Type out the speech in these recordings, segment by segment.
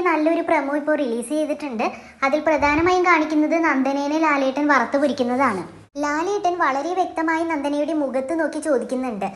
നല്ലൊരു പ്രൊമോ ഇപ്പോൾ റിലീസ് ചെയ്തിട്ടുണ്ട്. അതിൽ പ്രധാനമായും കാണിക്കുന്നത് നന്ദനേനെ ലാലേട്ടൻ വറുത്ത് പൊരിക്കുന്നതാണ്. ലാലേട്ടൻ വളരെ വ്യക്തമായി നന്ദനയുടെ മുഖത്ത് നോക്കി ചോദിക്കുന്നുണ്ട്,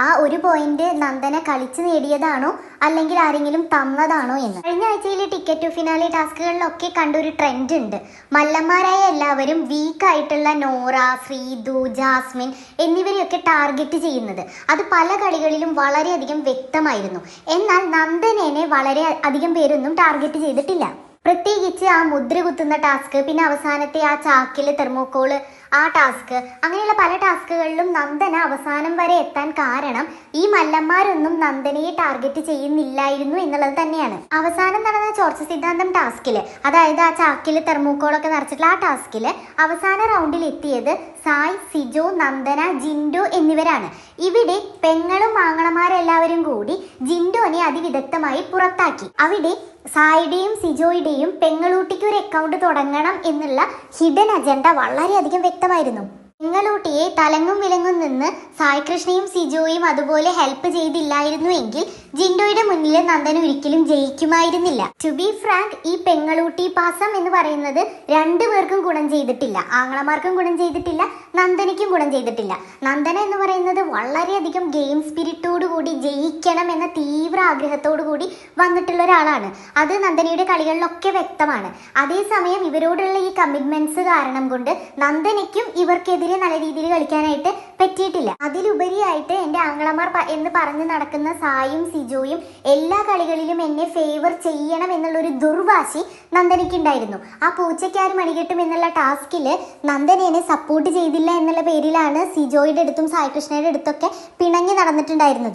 ആ ഒരു പോയിന്റ് നന്ദന കളിച്ച് നേടിയതാണോ അല്ലെങ്കിൽ ആരെങ്കിലും തന്നതാണോ എന്ന്. കഴിഞ്ഞ ആഴ്ചയിലെ ടിക്കറ്റ് ടു ഫിനാലെ ടാസ്കുകളിലൊക്കെ കണ്ടൊരു ട്രെൻഡ് ഉണ്ട്. മല്ലന്മാരായ എല്ലാവരും വീക്കായിട്ടുള്ള നോറ, ശ്രീതു, ജാസ്മിൻ എന്നിവരെയൊക്കെ ടാർഗറ്റ് ചെയ്യുന്നത്. അത് പല കളികളിലും വളരെയധികം വ്യക്തമായിരുന്നു. എന്നാൽ നന്ദനേനെ വളരെ അധികം പേരൊന്നും ടാർഗറ്റ് ചെയ്തിട്ടില്ല. പ്രത്യേകിച്ച് ആ മുദ്ര കുത്തുന്ന ടാസ്ക്, പിന്നെ അവസാനത്തെ ആ ചാക്കിൽ തെർമോക്കോള് ആ ടാസ്ക്, അങ്ങനെയുള്ള പല ടാസ്കുകളിലും നന്ദന അവസാനം വരെ എത്താൻ കാരണം ഈ മല്ലന്മാരൊന്നും നന്ദനയെ ടാർഗറ്റ് ചെയ്യുന്നില്ലായിരുന്നു എന്നുള്ളത് തന്നെയാണ്. അവസാനം നടന്ന ചോർച്ച സിദ്ധാന്തം ടാസ്കില്, അതായത് ആ ചാക്കിൽ തെർമോക്കോളൊക്കെ നിറച്ചിട്ടുള്ള ആ ടാസ്കില് അവസാന റൗണ്ടിൽ എത്തിയത് സായ്, സിജോ, നന്ദന, ജിൻഡോ എന്നിവരാണ്. ഇവിടെ പെങ്ങളും ആങ്ങളമാരെല്ലാവരും കൂടി ജിൻഡോനെ അതിവിദഗ്ധമായി പുറത്താക്കി. അവിടെ സായിയുടെയും സിജോയുടെയും പെങ്ങളൂട്ടിക്ക് ഒരു അക്കൗണ്ട് തുടങ്ങണം എന്നുള്ള ഹിഡൻ അജണ്ട വളരെയധികം വ്യക്തമായിരുന്നു. പെങ്ങളൂട്ടിയെ തലങ്ങും വിലങ്ങും നിന്ന് സായ് കൃഷ്ണയും സിജോയും അതുപോലെ ഹെൽപ്പ് ചെയ്തില്ലായിരുന്നു എങ്കിൽ ജിൻഡോയുടെ മുന്നിൽ നന്ദന ഒരിക്കലും ജയിക്കുമായിരുന്നില്ല. ടു ബി ഫ്രാങ്ക്, ഈ പെങ്ങളൂട്ടി പാസം എന്ന് പറയുന്നത് രണ്ടുപേർക്കും ഗുണം ചെയ്തിട്ടില്ല. ആങ്ങളമാർക്കും ഗുണം ചെയ്തിട്ടില്ല, നന്ദനയ്ക്കും ഗുണം ചെയ്തിട്ടില്ല. നന്ദന എന്ന് പറയുന്നത് വളരെയധികം ഗെയിം സ്പിരിറ്റോടു കൂടി ജയിക്കണം എന്ന തീവ്ര ആഗ്രഹത്തോടു കൂടി വന്നിട്ടുള്ള ഒരാളാണ്. അത് നന്ദനയുടെ കളികളിലൊക്കെ വ്യക്തമാണ്. അതേസമയം ഇവരോടുള്ള ഈ കമ്മിറ്റ്മെന്റ്സ് കാരണം കൊണ്ട് നന്ദനയ്ക്കും ഇവർക്കെതിരെ നല്ല രീതിയിൽ കളിക്കാനായിട്ട് പറ്റിയിട്ടില്ല. അതിലുപരിയായിട്ട് എൻ്റെ ആങ്ങളമാർ എന്ന് പറഞ്ഞ് നടക്കുന്ന സായും സിജോയും എല്ലാ കളികളിലും എന്നെ ഫേവർ ചെയ്യണം എന്നുള്ളൊരു ദുർവാശി നന്ദനയ്ക്കുണ്ടായിരുന്നു. ആ പൂച്ചയ്ക്കാരും മണികെട്ടും എന്നുള്ള ടാസ്കിൽ നന്ദനേനെ സപ്പോർട്ട് ചെയ്തില്ല എന്നുള്ള പേരിലാണ് സിജോയുടെ അടുത്തും സായി കൃഷ്ണയുടെ അടുത്തൊക്കെ പിണങ്ങി നടന്നിട്ടുണ്ടായിരുന്നത്.